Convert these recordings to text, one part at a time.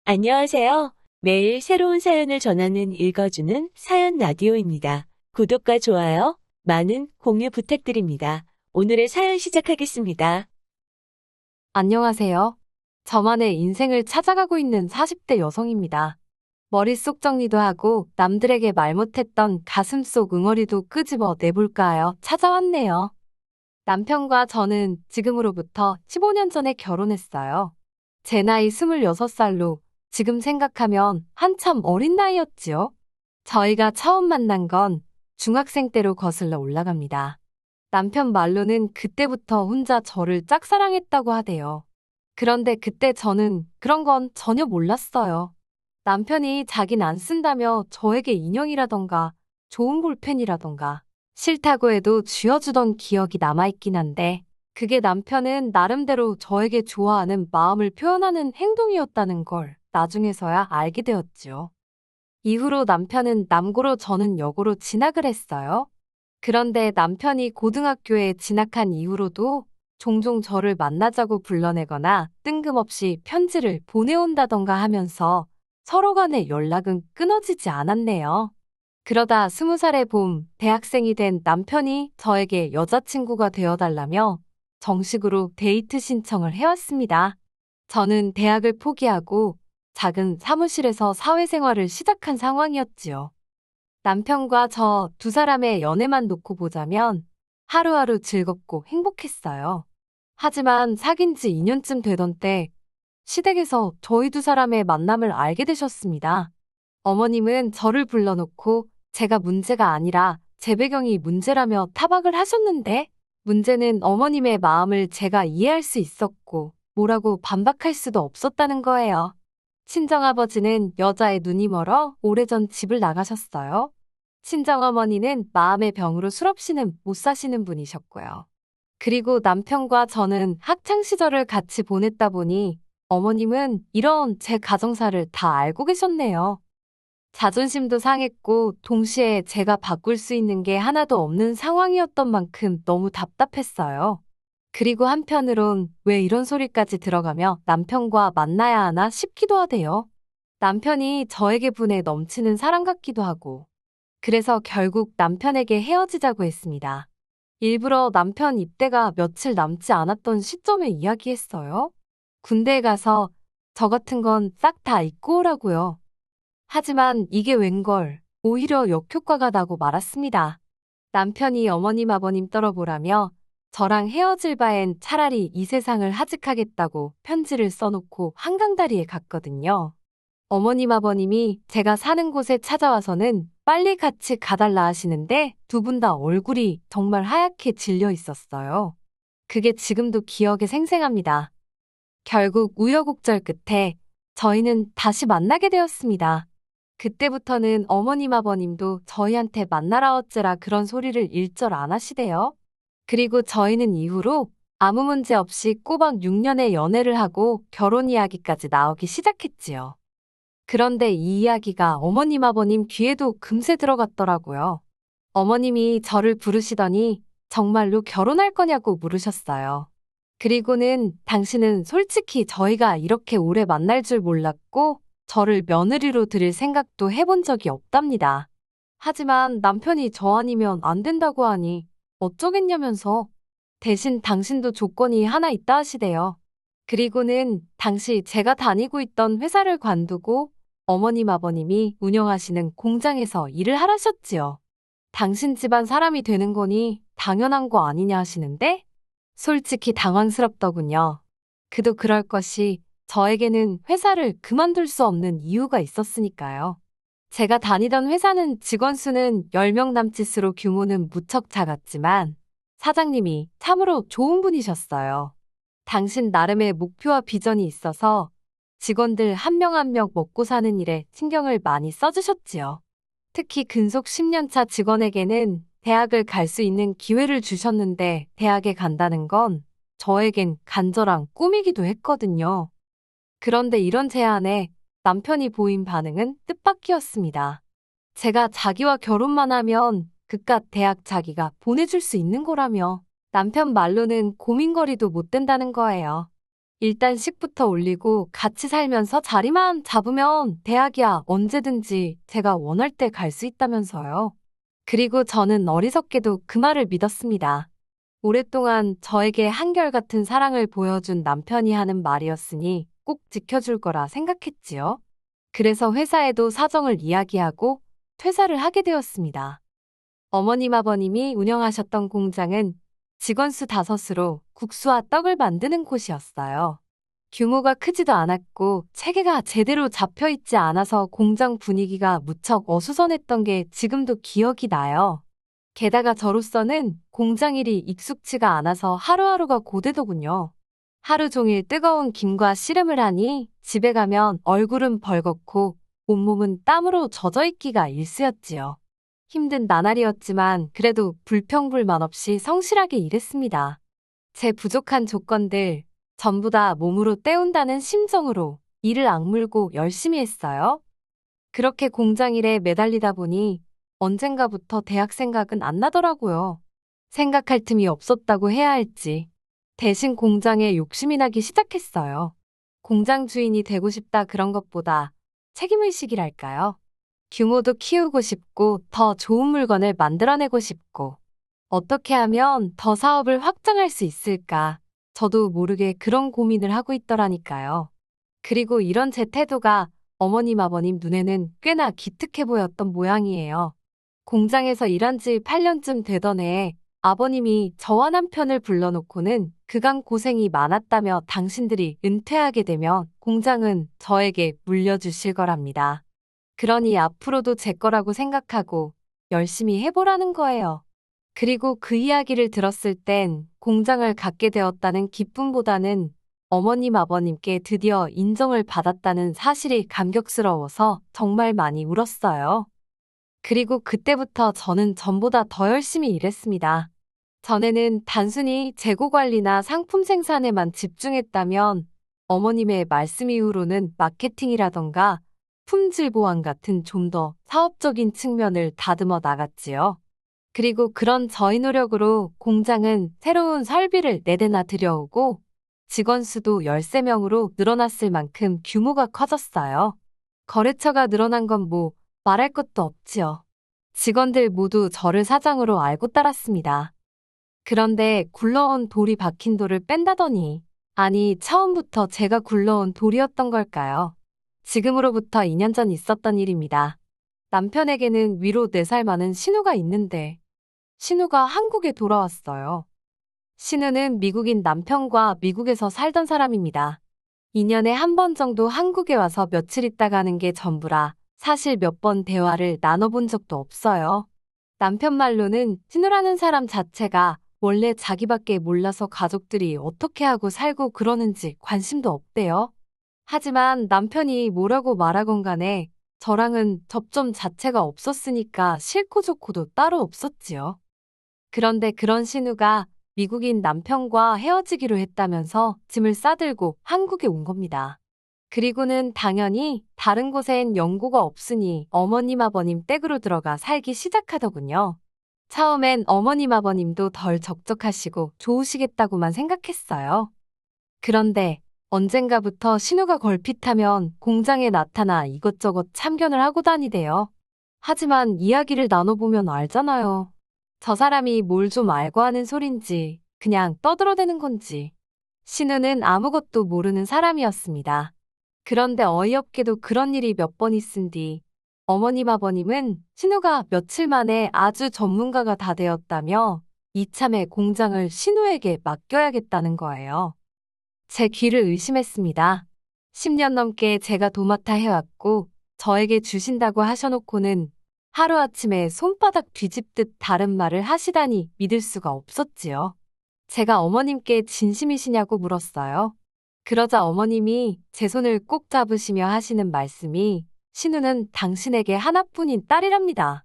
안녕하세요. 매일 새로운 사연을 전하는 읽어주는 사연 라디오입니다. 구독과 좋아요, 많은 공유 부탁드립니다. 오늘의 사연 시작하겠습니다. 안녕하세요. 저만의 인생을 찾아가고 있는 40대 여성입니다. 머릿속 정리도 하고 남들에게 말 못했던 가슴속 응어리도 끄집어 내볼까 하여 찾아왔네요. 남편과 저는 지금으로부터 15년 전에 결혼했어요. 제 나이 26살로 지금 생각하면 한참 어린 나이였지요. 저희가 처음 만난 건 중학생 때로 거슬러 올라갑니다. 남편 말로는 그때부터 혼자 저를 짝사랑했다고 하대요. 그런데 그때 저는 그런 건 전혀 몰랐어요. 남편이 자긴 안 쓴다며 저에게 인형이라던가 좋은 볼펜이라던가 싫다고 해도 쥐어주던 기억이 남아있긴 한데 그게 남편은 나름대로 저에게 좋아하는 마음을 표현하는 행동이었다는 걸 나중에서야 알게 되었지요. 이후로 남편은 남고로 저는 여고로 진학을 했어요. 그런데 남편이 고등학교에 진학한 이후로도 종종 저를 만나자고 불러내거나 뜬금없이 편지를 보내온다던가 하면서 서로 간의 연락은 끊어지지 않았네요. 그러다 20살의 봄, 대학생이 된 남편이 저에게 여자친구가 되어달라며 정식으로 데이트 신청을 해왔습니다. 저는 대학을 포기하고 작은 사무실에서 사회생활을 시작한 상황이었지요. 남편과 저 두 사람의 연애만 놓고 보자면 하루하루 즐겁고 행복했어요. 하지만 사귄 지 2년쯤 되던 때 시댁에서 저희 두 사람의 만남을 알게 되셨습니다. 어머님은 저를 불러놓고 제가 문제가 아니라 제 배경이 문제라며 타박을 하셨는데 문제는 어머님의 마음을 제가 이해할 수 있었고 뭐라고 반박할 수도 없었다는 거예요. 친정아버지는 여자의 눈이 멀어 오래전 집을 나가셨어요. 친정어머니는 마음의 병으로 술없이는 못 사시는 분이셨고요. 그리고 남편과 저는 학창시절을 같이 보냈다 보니 어머님은 이런 제 가정사를 다 알고 계셨네요. 자존심도 상했고 동시에 제가 바꿀 수 있는 게 하나도 없는 상황이었던 만큼 너무 답답했어요. 그리고 한편으론 왜 이런 소리까지 들어가며 남편과 만나야 하나 싶기도 하대요. 남편이 저에게 분에 넘치는 사람 같기도 하고. 그래서 결국 남편에게 헤어지자고 했습니다. 일부러 남편 입대가 며칠 남지 않았던 시점에 이야기했어요. 군대에 가서 저 같은 건 싹 다 잊고 오라고요. 하지만 이게 웬걸 오히려 역효과가 나고 말았습니다. 남편이 어머님 아버님 떨어보라며 저랑 헤어질 바엔 차라리 이 세상을 하직하겠다고 편지를 써놓고 한강다리에 갔거든요. 어머님 아버님이 제가 사는 곳에 찾아와서는 빨리 같이 가달라 하시는데 두 분 다 얼굴이 정말 하얗게 질려 있었어요. 그게 지금도 기억에 생생합니다. 결국 우여곡절 끝에 저희는 다시 만나게 되었습니다. 그때부터는 어머님 아버님도 저희한테 만나라 어째라 그런 소리를 일절 안 하시대요. 그리고 저희는 이후로 아무 문제 없이 꼬박 6년의 연애를 하고 결혼 이야기까지 나오기 시작했지요. 그런데 이 이야기가 어머님 아버님 귀에도 금세 들어갔더라고요. 어머님이 저를 부르시더니 정말로 결혼할 거냐고 물으셨어요. 그리고는 당신은 솔직히 저희가 이렇게 오래 만날 줄 몰랐고 저를 며느리로 드릴 생각도 해본 적이 없답니다. 하지만 남편이 저 아니면 안 된다고 하니 어쩌겠냐면서 대신 당신도 조건이 하나 있다 하시대요. 그리고는 당시 제가 다니고 있던 회사를 관두고 어머님 아버님이 운영하시는 공장에서 일을 하라셨지요. 당신 집안 사람이 되는 거니 당연한 거 아니냐 하시는데 솔직히 당황스럽더군요. 그도 그럴 것이 저에게는 회사를 그만둘 수 없는 이유가 있었으니까요. 제가 다니던 회사는 직원 수는 10명 남짓으로 규모는 무척 작았지만 사장님이 참으로 좋은 분이셨어요. 당신 나름의 목표와 비전이 있어서 직원들 한 명 한 명 먹고 사는 일에 신경을 많이 써주셨지요. 특히 근속 10년차 직원에게는 대학을 갈 수 있는 기회를 주셨는데 대학에 간다는 건 저에겐 간절한 꿈이기도 했거든요. 그런데 이런 제안에 남편이 보인 반응은 뜻밖이었습니다. 제가 자기와 결혼만 하면 그깟 대학 자기가 보내줄 수 있는 거라며 남편 말로는 고민거리도 못 된다는 거예요. 일단 식부터 올리고 같이 살면서 자리만 잡으면 대학이야 언제든지 제가 원할 때 갈 수 있다면서요. 그리고 저는 어리석게도 그 말을 믿었습니다. 오랫동안 저에게 한결같은 사랑을 보여준 남편이 하는 말이었으니 꼭 지켜줄 거라 생각했지요. 그래서 회사에도 사정을 이야기하고 퇴사를 하게 되었습니다. 어머님 아버님이 운영하셨던 공장은 직원 수 5으로 국수와 떡을 만드는 곳이었어요. 규모가 크지도 않았고 체계가 제대로 잡혀 있지 않아서 공장 분위기가 무척 어수선했던 게 지금도 기억이 나요. 게다가 저로서는 공장 일이 익숙치가 않아서 하루하루가 고되더군요. 하루 종일 뜨거운 김과 씨름을 하니 집에 가면 얼굴은 벌겋고 온몸은 땀으로 젖어 있기가 일쑤였지요. 힘든 나날이었지만 그래도 불평불만 없이 성실하게 일했습니다. 제 부족한 조건들 전부 다 몸으로 때운다는 심정으로 이를 악물고 열심히 했어요. 그렇게 공장 일에 매달리다 보니 언젠가부터 대학 생각은 안 나더라고요. 생각할 틈이 없었다고 해야 할지. 대신 공장에 욕심이 나기 시작했어요. 공장 주인이 되고 싶다 그런 것보다 책임의식이랄까요? 규모도 키우고 싶고 더 좋은 물건을 만들어내고 싶고 어떻게 하면 더 사업을 확장할 수 있을까? 저도 모르게 그런 고민을 하고 있더라니까요. 그리고 이런 제 태도가 어머님 아버님 눈에는 꽤나 기특해 보였던 모양이에요. 공장에서 일한 지 8년쯤 되던 해에 아버님이 저와 남편을 불러놓고는 그간 고생이 많았다며 당신들이 은퇴하게 되면 공장은 저에게 물려주실 거랍니다. 그러니 앞으로도 제 거라고 생각하고 열심히 해보라는 거예요. 그리고 그 이야기를 들었을 땐 공장을 갖게 되었다는 기쁨보다는 어머님 아버님께 드디어 인정을 받았다는 사실이 감격스러워서 정말 많이 울었어요. 그리고 그때부터 저는 전보다 더 열심히 일했습니다. 전에는 단순히 재고 관리나 상품 생산에만 집중했다면 어머님의 말씀 이후로는 마케팅이라던가 품질 보완 같은 좀 더 사업적인 측면을 다듬어 나갔지요. 그리고 그런 저희 노력으로 공장은 새로운 설비를 4대나 들여오고 직원 수도 13명으로 늘어났을 만큼 규모가 커졌어요. 거래처가 늘어난 건 뭐 말할 것도 없지요. 직원들 모두 저를 사장으로 알고 따랐습니다. 그런데 굴러온 돌이 박힌 돌을 뺀다더니 아니 처음부터 제가 굴러온 돌이었던 걸까요? 지금으로부터 2년 전 있었던 일입니다. 남편에게는 위로 4살 많은 신우가 있는데 신우가 한국에 돌아왔어요. 신우는 미국인 남편과 미국에서 살던 사람입니다. 2년에 한 번 정도 한국에 와서 며칠 있다 가는 게 전부라 사실 몇 번 대화를 나눠본 적도 없어요. 남편 말로는 신우라는 사람 자체가 원래 자기밖에 몰라서 가족들이 어떻게 하고 살고 그러는지 관심도 없대요. 하지만 남편이 뭐라고 말하건 간에 저랑은 접점 자체가 없었으니까 싫고 좋고도 따로 없었지요. 그런데 그런 신우가 미국인 남편과 헤어지기로 했다면서 짐을 싸들고 한국에 온 겁니다. 그리고는 당연히 다른 곳엔 연고가 없으니 어머님 아버님 댁으로 들어가 살기 시작하더군요. 처음엔 어머님 아버님도 덜 적적하시고 좋으시겠다고만 생각했어요. 그런데 언젠가부터 신우가 걸핏하면 공장에 나타나 이것저것 참견을 하고 다니대요. 하지만 이야기를 나눠보면 알잖아요. 저 사람이 뭘 좀 알고 하는 소린지 그냥 떠들어대는 건지. 신우는 아무것도 모르는 사람이었습니다. 그런데 어이없게도 그런 일이 몇 번 있은 뒤 어머님 아버님은 신우가 며칠 만에 아주 전문가가 다 되었다며 이참에 공장을 신우에게 맡겨야겠다는 거예요. 제 귀를 의심했습니다. 10년 넘게 제가 도맡아 해왔고 저에게 주신다고 하셔놓고는 하루아침에 손바닥 뒤집듯 다른 말을 하시다니 믿을 수가 없었지요. 제가 어머님께 진심이시냐고 물었어요. 그러자 어머님이 제 손을 꼭 잡으시며 하시는 말씀이 신우는 당신에게 하나뿐인 딸이랍니다.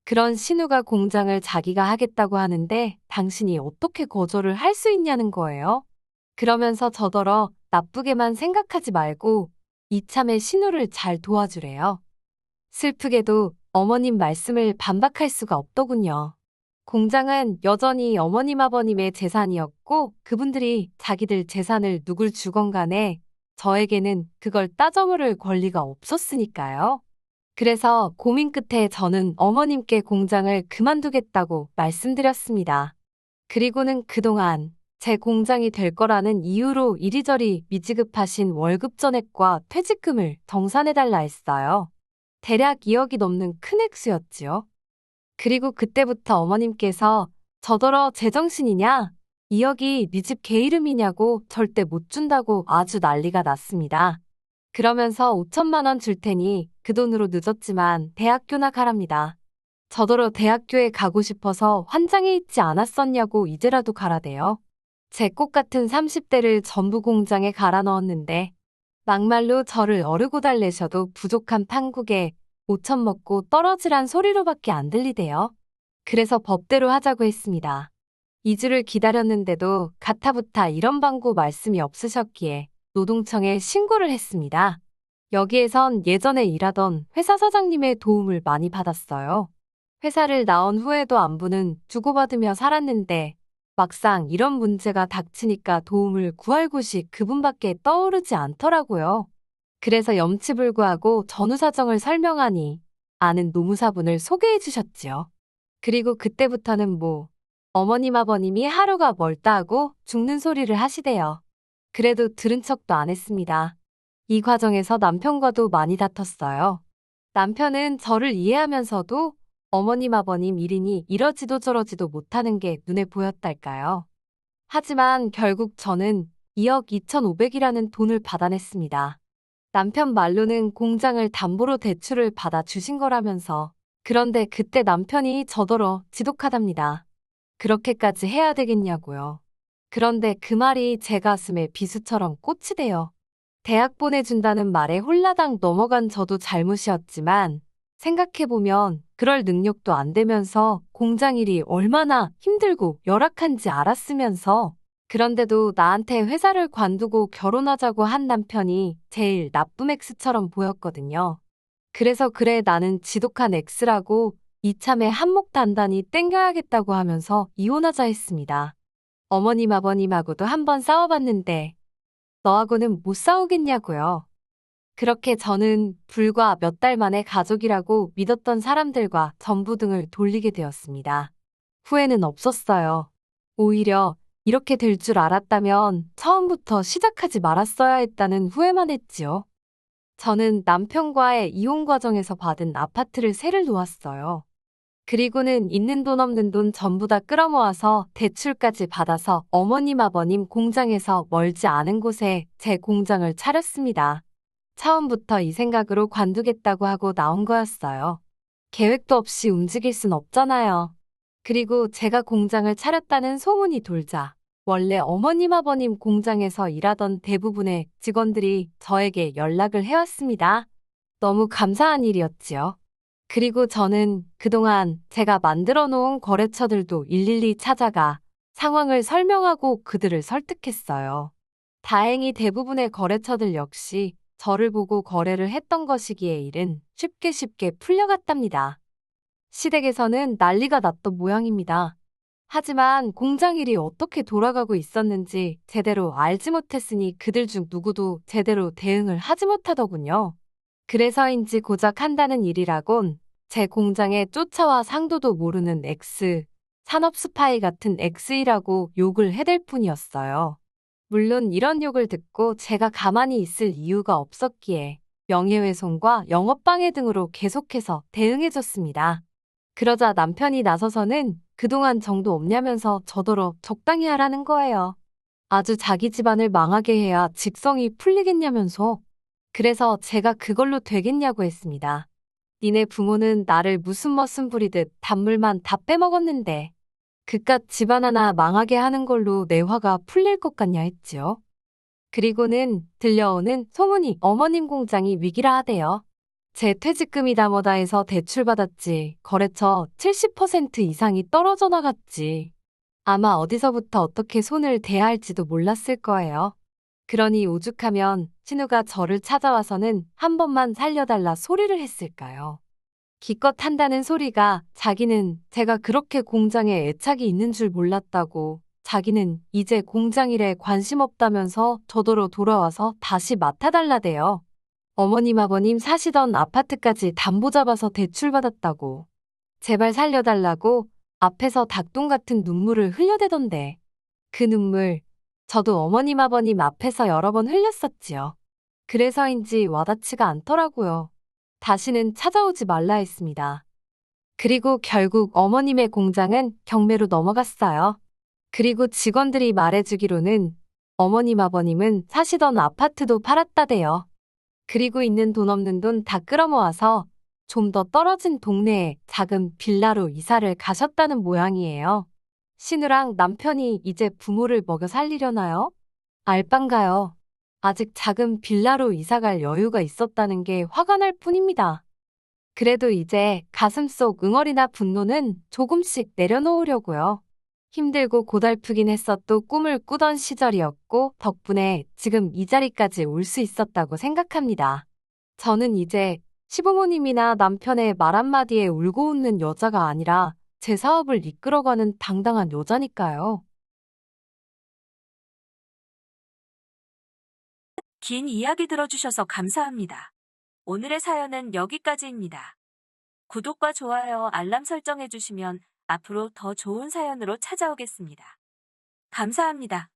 그런 신우가 공장을 자기가 하겠다고 하는데 당신이 어떻게 거절을 할 수 있냐는 거예요. 그러면서 저더러 나쁘게만 생각하지 말고 이참에 신우를 잘 도와주래요. 슬프게도 어머님 말씀을 반박할 수가 없더군요. 공장은 여전히 어머님 아버님의 재산이었고 그분들이 자기들 재산을 누굴 주건 간에 저에게는 그걸 따져 물을 권리가 없었으니까요. 그래서 고민 끝에 저는 어머님께 공장을 그만두겠다고 말씀드렸습니다. 그리고는 그동안 제 공장이 될 거라는 이유로 이리저리 미지급하신 월급 전액과 퇴직금을 정산해달라 했어요. 대략 2억이 넘는 큰 액수였지요. 그리고 그때부터 어머님께서 저더러 제정신이냐? 2억이 네 집 개 이름이냐고 절대 못 준다고 아주 난리가 났습니다. 그러면서 5천만 원 줄 테니 그 돈으로 늦었지만 대학교나 가랍니다. 저더러 대학교에 가고 싶어서 환장해 있지 않았었냐고 이제라도 가라대요. 제 꽃 같은 30대를 전부 공장에 갈아 넣었는데 막말로 저를 어르고 달래셔도 부족한 판국에 5천 먹고 떨어지란 소리로밖에 안 들리대요. 그래서 법대로 하자고 했습니다. 2주를 기다렸는데도 가타부타 이런 방구 말씀이 없으셨기에 노동청에 신고를 했습니다. 여기에선 예전에 일하던 회사 사장님의 도움을 많이 받았어요. 회사를 나온 후에도 안부는 주고받으며 살았는데 막상 이런 문제가 닥치니까 도움을 구할 곳이 그분밖에 떠오르지 않더라고요. 그래서 염치불구하고 전후 사정을 설명하니 아는 노무사분을 소개해 주셨지요. 그리고 그때부터는 어머님 아버님이 하루가 멀다 하고 죽는 소리를 하시대요. 그래도 들은 척도 안 했습니다. 이 과정에서 남편과도 많이 다퉜어요. 남편은 저를 이해하면서도 어머님 아버님 일이니 이러지도 저러지도 못하는 게 눈에 보였달까요. 하지만 결국 저는 2억 2,500이라는 돈을 받아냈습니다. 남편 말로는 공장을 담보로 대출을 받아 주신 거라면서. 그런데 그때 남편이 저더러 지독하답니다. 그렇게까지 해야 되겠냐고요. 그런데 그 말이 제 가슴에 비수처럼 꽂히대요. 대학 보내준다는 말에 홀라당 넘어간 저도 잘못이었지만 생각해보면 그럴 능력도 안 되면서 공장 일이 얼마나 힘들고 열악한지 알았으면서 그런데도 나한테 회사를 관두고 결혼하자고 한 남편이 제일 나쁜 X처럼 보였거든요. 그래서 그래 나는 지독한 X라고 이참에 한몫 단단히 땡겨야겠다고 하면서 이혼하자 했습니다. 어머님 아버님하고도 한번 싸워봤는데 너하고는 못 싸우겠냐고요. 그렇게 저는 불과 몇 달 만에 가족이라고 믿었던 사람들과 전부 등을 돌리게 되었습니다. 후회는 없었어요. 오히려 이렇게 될 줄 알았다면 처음부터 시작하지 말았어야 했다는 후회만 했지요. 저는 남편과의 이혼 과정에서 받은 아파트를 세를 놓았어요. 그리고는 있는 돈 없는 돈 전부 다 끌어모아서 대출까지 받아서 어머님 아버님 공장에서 멀지 않은 곳에 제 공장을 차렸습니다. 처음부터 이 생각으로 관두겠다고 하고 나온 거였어요. 계획도 없이 움직일 순 없잖아요. 그리고 제가 공장을 차렸다는 소문이 돌자 원래 어머님 아버님 공장에서 일하던 대부분의 직원들이 저에게 연락을 해왔습니다. 너무 감사한 일이었지요. 그리고 저는 그동안 제가 만들어 놓은 거래처들도 일일이 찾아가 상황을 설명하고 그들을 설득했어요. 다행히 대부분의 거래처들 역시 저를 보고 거래를 했던 것이기에 일은 쉽게 풀려갔답니다. 시댁에서는 난리가 났던 모양입니다. 하지만 공장 일이 어떻게 돌아가고 있었는지 제대로 알지 못했으니 그들 중 누구도 제대로 대응을 하지 못하더군요. 그래서인지 고작 한다는 일이라곤 제 공장에 쫓아와 상도도 모르는 X, 산업 스파이 같은 X이라고 욕을 해댈 뿐이었어요. 물론 이런 욕을 듣고 제가 가만히 있을 이유가 없었기에 명예훼손과 영업방해 등으로 계속해서 대응해줬습니다. 그러자 남편이 나서서는 그동안 정도 없냐면서 저더러 적당히 하라는 거예요. 아주 자기 집안을 망하게 해야 직성이 풀리겠냐면서. 그래서 제가 그걸로 되겠냐고 했습니다. 니네 부모는 나를 무슨 머슴 부리듯 단물만 다 빼먹었는데 그깟 집안 하나 망하게 하는 걸로 내 화가 풀릴 것 같냐 했지요. 그리고는 들려오는 소문이 어머님 공장이 위기라 하대요. 제 퇴직금이 다 뭐다 해서 대출받았지. 거래처 70% 이상이 떨어져 나갔지. 아마 어디서부터 어떻게 손을 대야 할지도 몰랐을 거예요. 그러니 오죽하면 신우가 저를 찾아와서는 한 번만 살려달라 소리를 했을까요. 기껏 한다는 소리가 자기는 제가 그렇게 공장에 애착이 있는 줄 몰랐다고, 자기는 이제 공장 일에 관심 없다면서 저더러 돌아와서 다시 맡아달라대요. 어머님 아버님 사시던 아파트까지 담보 잡아서 대출받았다고, 제발 살려달라고 앞에서 닭똥 같은 눈물을 흘려대던데, 그 눈물 저도 어머님 아버님 앞에서 여러 번 흘렸었지요. 그래서인지 와닿지가 않더라고요. 다시는 찾아오지 말라 했습니다. 그리고 결국 어머님의 공장은 경매로 넘어갔어요. 그리고 직원들이 말해주기로는 어머님 아버님은 사시던 아파트도 팔았다대요. 그리고 있는 돈 없는 돈 다 끌어모아서 좀 더 떨어진 동네에 작은 빌라로 이사를 가셨다는 모양이에요. 신우랑 남편이 이제 부모를 먹여 살리려나요? 알빵가요. 아직 작은 빌라로 이사갈 여유가 있었다는 게 화가 날 뿐입니다. 그래도 이제 가슴속 응어리나 분노는 조금씩 내려놓으려고요. 힘들고 고달프긴 했어도 꿈을 꾸던 시절이었고 덕분에 지금 이 자리까지 올 수 있었다고 생각합니다. 저는 이제 시부모님이나 남편의 말 한마디에 울고 웃는 여자가 아니라 제 사업을 이끌어가는 당당한 여자니까요. 긴 이야기 들어주셔서 감사합니다. 오늘의 사연은 여기까지입니다. 구독과 좋아요, 알람 설정해주시면 앞으로 더 좋은 사연으로 찾아오겠습니다. 감사합니다.